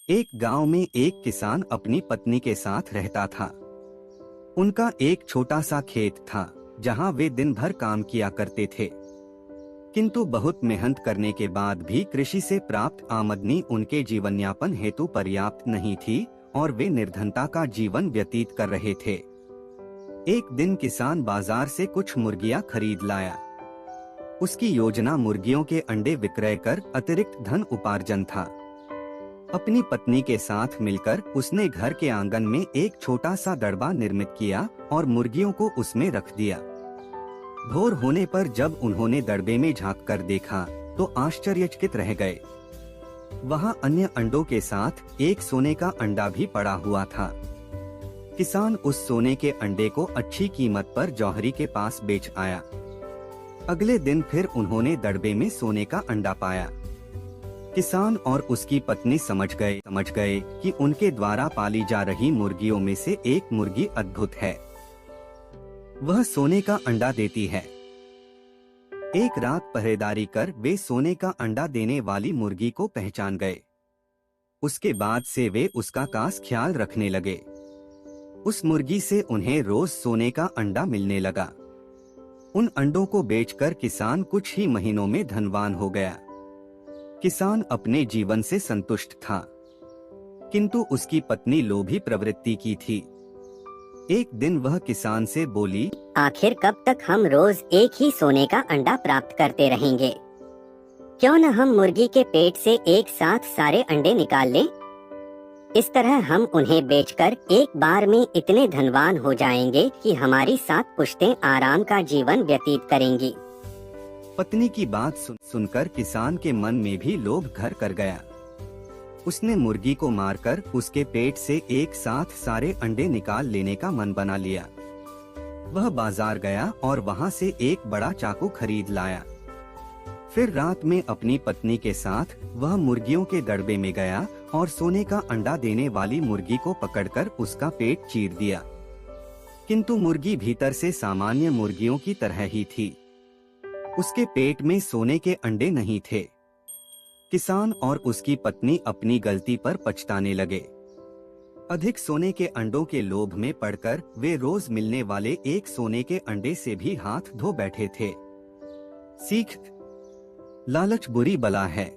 एक गांव में एक किसान अपनी पत्नी के साथ रहता था। उनका एक छोटा सा खेत था जहां वे दिन भर काम किया करते थे, किंतु बहुत मेहनत करने के बाद भी कृषि से प्राप्त आमदनी उनके जीवनयापन हेतु पर्याप्त नहीं थी और वे निर्धनता का जीवन व्यतीत कर रहे थे। एक दिन किसान बाजार से कुछ मुर्गियां खरीद लाया। उसकी योजना मुर्गियों के अंडे विक्रय कर अतिरिक्त धन उपार्जन था। अपनी पत्नी के साथ मिलकर उसने घर के आंगन में एक छोटा सा दड़बा निर्मित किया और मुर्गियों को उसमें रख दिया। भोर होने पर जब उन्होंने दड़बे में झांक कर देखा तो आश्चर्यचकित रह गए। वहां अन्य अंडों के साथ एक सोने का अंडा भी पड़ा हुआ था। किसान उस सोने के अंडे को अच्छी कीमत पर जौहरी के पास बेच आया। अगले दिन फिर उन्होंने दड़बे में सोने का अंडा पाया। किसान और उसकी पत्नी समझ गए कि उनके द्वारा पाली जा रही मुर्गियों में से एक मुर्गी अद्भुत है। वह सोने का अंडा देती है। एक रात पहरेदारी कर वे सोने का अंडा देने वाली मुर्गी को पहचान गए। उसके बाद से वे उसका खास ख्याल रखने लगे। उस मुर्गी से उन्हें रोज सोने का अंडा मिलने लगा। उन अंडों को बेचकर किसान कुछ ही महीनों में धनवान हो गया। किसान अपने जीवन से संतुष्ट था, किंतु उसकी पत्नी लोभी प्रवृत्ति की थी। एक दिन वह किसान से बोली, आखिर कब तक हम रोज एक ही सोने का अंडा प्राप्त करते रहेंगे? क्यों न हम मुर्गी के पेट से एक साथ सारे अंडे निकाल लें? इस तरह हम उन्हें बेचकर एक बार में इतने धनवान हो जाएंगे कि हमारी 7 पुश्तें आराम का जीवन व्यतीत करेंगी। पत्नी की बात सुनकर किसान के मन में भी लोभ घर कर गया। उसने मुर्गी को मारकर उसके पेट से एक साथ सारे अंडे निकाल लेने का मन बना लिया। वह बाजार गया और वहां से एक बड़ा चाकू खरीद लाया। फिर रात में अपनी पत्नी के साथ वह मुर्गियों के दड़बे में गया और सोने का अंडा देने वाली मुर्गी को पकड़कर उसका पेट चीर दिया। किंतु मुर्गी भीतर से सामान्य मुर्गियों की तरह ही थी। उसके पेट में सोने के अंडे नहीं थे। किसान और उसकी पत्नी अपनी गलती पर पछताने लगे। अधिक सोने के अंडों के लोभ में पड़कर वे रोज मिलने वाले एक सोने के अंडे से भी हाथ धो बैठे थे। सीख: लालच बुरी बला है।